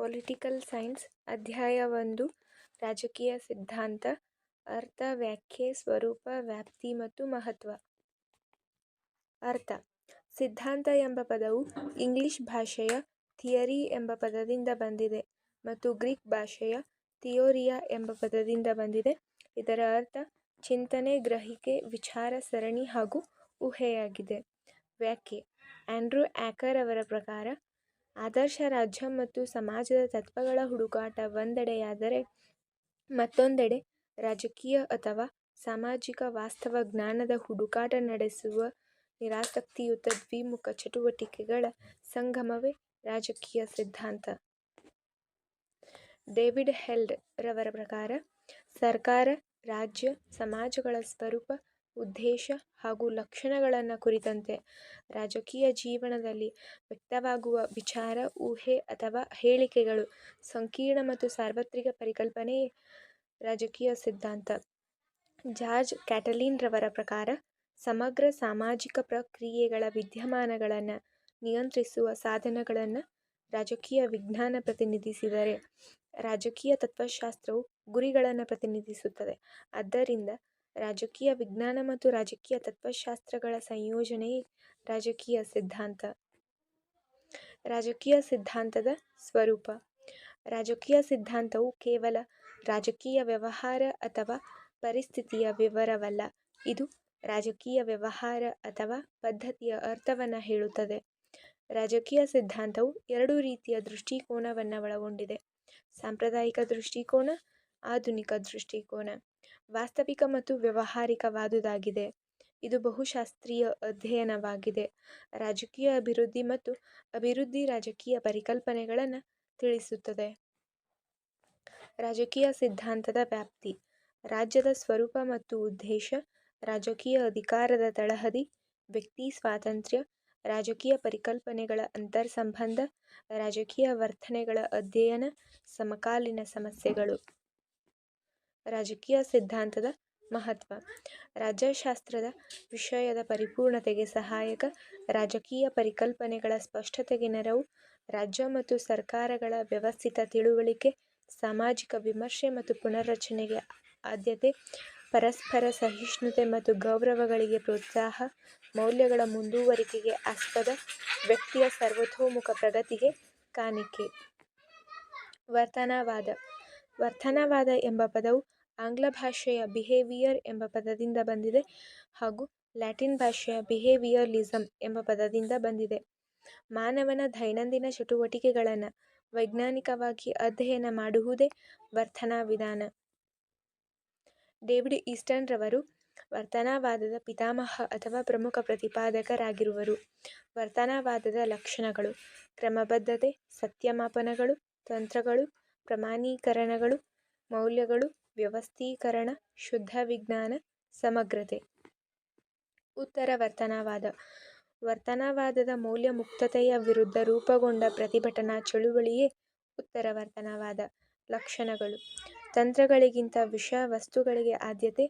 Political science ಅಧ್ಯಾಯ 1 ರಾಜಕೀಯ ಸಿದ್ಧಾಂತ ಅರ್ಥ ವ್ಯಾಖ್ಯೆ ಸ್ವರೂಪ ವ್ಯಾಪ್ತಿ ಮತ್ತು ಮಹತ್ವ. ಅರ್ಥ: ಸಿದ್ಧಾಂತ ಎಂಬ ಪದವು ಇಂಗ್ಲಿಷ್ ಭಾಷೆಯ ಥಿಯರಿ ಎಂಬ ಪದದಿಂದ ಬಂದಿದೆ ಮತ್ತು ಗ್ರೀಕ್ ಭಾಷೆಯ ಥಿಯೋರಿಯಾ ಎಂಬ ಪದದಿಂದ ಬಂದಿದೆ. ಇದರ ಅರ್ಥ ಚಿಂತನೆ, ಗ್ರಹಿಕೆ, ವಿಚಾರ ಸರಣಿ ಹಾಗೂ ಊಹೆಯಾಗಿದೆ. ವ್ಯಾಖ್ಯೆ: ಆಂಡ್ರೂ ಆಕರ್ ಅವರ ಪ್ರಕಾರ, ಆದರ್ಶ ರಾಜ್ಯ ಮತ್ತು ಸಮಾಜದ ತತ್ವಗಳ ಹುಡುಕಾಟ ಒಂದೆಡೆಯಾದರೆ, ಮತ್ತೊಂದೆಡೆ ರಾಜಕೀಯ ಅಥವಾ ಸಾಮಾಜಿಕ ವಾಸ್ತವ ಜ್ಞಾನದ ಹುಡುಕಾಟ ನಡೆಸುವ ನಿರಾಸಕ್ತಿಯುತ ದ್ವಿಮುಖ ಚಟುವಟಿಕೆಗಳ ಸಂಗಮವೇ ರಾಜಕೀಯ ಸಿದ್ಧಾಂತ. ಡೇವಿಡ್ ಹೆಲ್ಡ್ ರವರ ಪ್ರಕಾರ, ಸರ್ಕಾರ, ರಾಜ್ಯ, ಸಮಾಜಗಳ ಸ್ವರೂಪ, ಉದ್ದೇಶ ಹಾಗೂ ಲಕ್ಷಣಗಳನ್ನು ಕುರಿತಂತೆ ರಾಜಕೀಯ ಜೀವನದಲ್ಲಿ ವ್ಯಕ್ತವಾಗುವ ವಿಚಾರ, ಊಹೆ ಅಥವಾ ಹೇಳಿಕೆಗಳು ಸಂಕೀರ್ಣ ಮತ್ತು ಸಾರ್ವತ್ರಿಕ ಪರಿಕಲ್ಪನೆಯೇ ರಾಜಕೀಯ ಸಿದ್ಧಾಂತ. ಜಾರ್ಜ್ ಕ್ಯಾಟಲಿನ್ ರವರ ಪ್ರಕಾರ, ಸಮಗ್ರ ಸಾಮಾಜಿಕ ಪ್ರಕ್ರಿಯೆಗಳ ವಿದ್ಯಮಾನಗಳನ್ನು ನಿಯಂತ್ರಿಸುವ ಸಾಧನಗಳನ್ನು ರಾಜಕೀಯ ವಿಜ್ಞಾನ ಪ್ರತಿನಿಧಿಸಿದರೆ, ರಾಜಕೀಯ ತತ್ವಶಾಸ್ತ್ರವು ಗುರಿಗಳನ್ನು ಪ್ರತಿನಿಧಿಸುತ್ತದೆ. ಆದ್ದರಿಂದ ರಾಜಕೀಯ ವಿಜ್ಞಾನ ಮತ್ತು ರಾಜಕೀಯ ತತ್ವಶಾಸ್ತ್ರಗಳ ಸಂಯೋಜನೆಯೇ ರಾಜಕೀಯ ಸಿದ್ಧಾಂತ. ರಾಜಕೀಯ ಸಿದ್ಧಾಂತದ ಸ್ವರೂಪ: ರಾಜಕೀಯ ಸಿದ್ಧಾಂತವು ಕೇವಲ ರಾಜಕೀಯ ವ್ಯವಹಾರ ಅಥವಾ ಪರಿಸ್ಥಿತಿಯ ವಿವರವಲ್ಲ, ಇದು ರಾಜಕೀಯ ವ್ಯವಹಾರ ಅಥವಾ ಪದ್ಧತಿಯ ಅರ್ಥವನ್ನು ಹೇಳುತ್ತದೆ. ರಾಜಕೀಯ ಸಿದ್ಧಾಂತವು ಎರಡು ರೀತಿಯ ದೃಷ್ಟಿಕೋನವನ್ನು ಒಳಗೊಂಡಿದೆ: ಸಾಂಪ್ರದಾಯಿಕ ದೃಷ್ಟಿಕೋನ, ಆಧುನಿಕ ದೃಷ್ಟಿಕೋನ. ವಾಸ್ತವಿಕ ಮತ್ತು ವ್ಯಾವಹಾರಿಕವಾದುದಾಗಿದೆ. ಇದು ಬಹುಶಾಸ್ತ್ರೀಯ ಅಧ್ಯಯನವಾಗಿದೆ. ರಾಜಕೀಯ ಅಭಿವೃದ್ಧಿ ಮತ್ತು ಅಭಿವೃದ್ಧಿ ರಾಜಕೀಯ ಪರಿಕಲ್ಪನೆಗಳನ್ನು ತಿಳಿಸುತ್ತದೆ. ರಾಜಕೀಯ ಸಿದ್ಧಾಂತದ ವ್ಯಾಪ್ತಿ: ರಾಜ್ಯದ ಸ್ವರೂಪ ಮತ್ತು ಉದ್ದೇಶ, ರಾಜಕೀಯ ಅಧಿಕಾರದ ತಳಹದಿ, ವ್ಯಕ್ತಿ ಸ್ವಾತಂತ್ರ್ಯ, ರಾಜಕೀಯ ಪರಿಕಲ್ಪನೆಗಳ ಅಂತರ್ಸಂಬಂಧ, ರಾಜಕೀಯ ವರ್ತನೆಗಳ ಅಧ್ಯಯನ, ಸಮಕಾಲೀನ ಸಮಸ್ಯೆಗಳು. ರಾಜಕೀಯ ಸಿದ್ಧಾಂತದ ಮಹತ್ವ: ರಾಜ್ಯಶಾಸ್ತ್ರದ ವಿಷಯದ ಪರಿಪೂರ್ಣತೆಗೆ ಸಹಾಯಕ, ರಾಜಕೀಯ ಪರಿಕಲ್ಪನೆಗಳ ಸ್ಪಷ್ಟತೆಗೆ ನೆರವು, ರಾಜ್ಯ ಮತ್ತು ಸರ್ಕಾರಗಳ ವ್ಯವಸ್ಥಿತ ತಿಳುವಳಿಕೆ, ಸಾಮಾಜಿಕ ವಿಮರ್ಶೆ ಮತ್ತು ಪುನರ್ರಚನೆಗೆ ಆದ್ಯತೆ, ಪರಸ್ಪರ ಸಹಿಷ್ಣುತೆ ಮತ್ತು ಗೌರವಗಳಿಗೆ ಪ್ರೋತ್ಸಾಹ, ಮೌಲ್ಯಗಳ ಮುಂದುವರಿಕೆಗೆ ಆಸ್ಪದ, ವ್ಯಕ್ತಿಯ ಸರ್ವತೋಮುಖ ಪ್ರಗತಿಗೆ ಕಾಣಿಕೆ. ವರ್ತನವಾದ: ವರ್ತನವಾದ ಎಂಬ ಪದವು ಆಂಗ್ಲ ಭಾಷೆಯ ಬಿಹೇವಿಯರ್ ಎಂಬ ಪದದಿಂದ ಬಂದಿದೆ ಹಾಗೂ ಲ್ಯಾಟಿನ್ ಭಾಷೆಯ ಬಿಹೇವಿಯರಲಿಸಮ್ ಎಂಬ ಪದದಿಂದ ಬಂದಿದೆ. ಮಾನವನ ದೈನಂದಿನ ಚಟುವಟಿಕೆಗಳನ್ನು ವೈಜ್ಞಾನಿಕವಾಗಿ ಅಧ್ಯಯನ ಮಾಡುವುದೇ ವರ್ತನಾ ವಿಧಾನ. ಡೇವಿಡ್ ಈಸ್ಟನ್ ರವರು ವರ್ತನವಾದದ ಪಿತಾಮಹ ಅಥವಾ ಪ್ರಮುಖ ಪ್ರತಿಪಾದಕರಾಗಿರುವರು. ವರ್ತನವಾದದ ಲಕ್ಷಣಗಳು: ಕ್ರಮಬದ್ಧತೆ, ಸತ್ಯಮಾಪನಗಳು, ತಂತ್ರಗಳು, ಪ್ರಮಾಣೀಕರಣಗಳು, ಮೌಲ್ಯಗಳು, ವ್ಯವಸ್ಥೀಕರಣ, ಶುದ್ಧ ವಿಜ್ಞಾನ, ಸಮಗ್ರತೆ. ಉತ್ತರ ವರ್ತನವಾದ: ವರ್ತನವಾದದ ಮೌಲ್ಯಮುಕ್ತತೆಯ ವಿರುದ್ಧ ರೂಪುಗೊಂಡ ಪ್ರತಿಭಟನಾ ಚಳುವಳಿಯೇ ಉತ್ತರ ವರ್ತನವಾದ. ಲಕ್ಷಣಗಳು: ತಂತ್ರಗಳಿಗಿಂತ ವಿಷಯ ವಸ್ತುಗಳಿಗೆ ಆದ್ಯತೆ,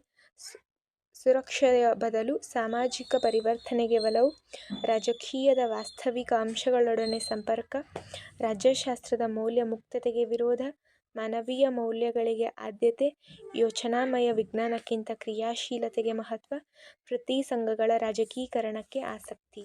ಸುರಕ್ಷತೆಯ ಬದಲು ಸಾಮಾಜಿಕ ಪರಿವರ್ತನೆಗೆ ಒಲವು, ರಾಜಕೀಯದ ವಾಸ್ತವಿಕ ಅಂಶಗಳೊಡನೆ ಸಂಪರ್ಕ, ರಾಜ್ಯಶಾಸ್ತ್ರದ ಮೌಲ್ಯಮುಕ್ತತೆಗೆ ವಿರೋಧ, ಮಾನವೀಯ ಮೌಲ್ಯಗಳಿಗೆ ಆದ್ಯತೆ, ಯೋಚನಾಮಯ ವಿಜ್ಞಾನಕ್ಕಿಂತ ಕ್ರಿಯಾಶೀಲತೆಗೆ ಮಹತ್ವ, ವೃತ್ತಿ ಸಂಘಗಳ ರಾಜಕೀಕರಣಕ್ಕೆ ಆಸಕ್ತಿ.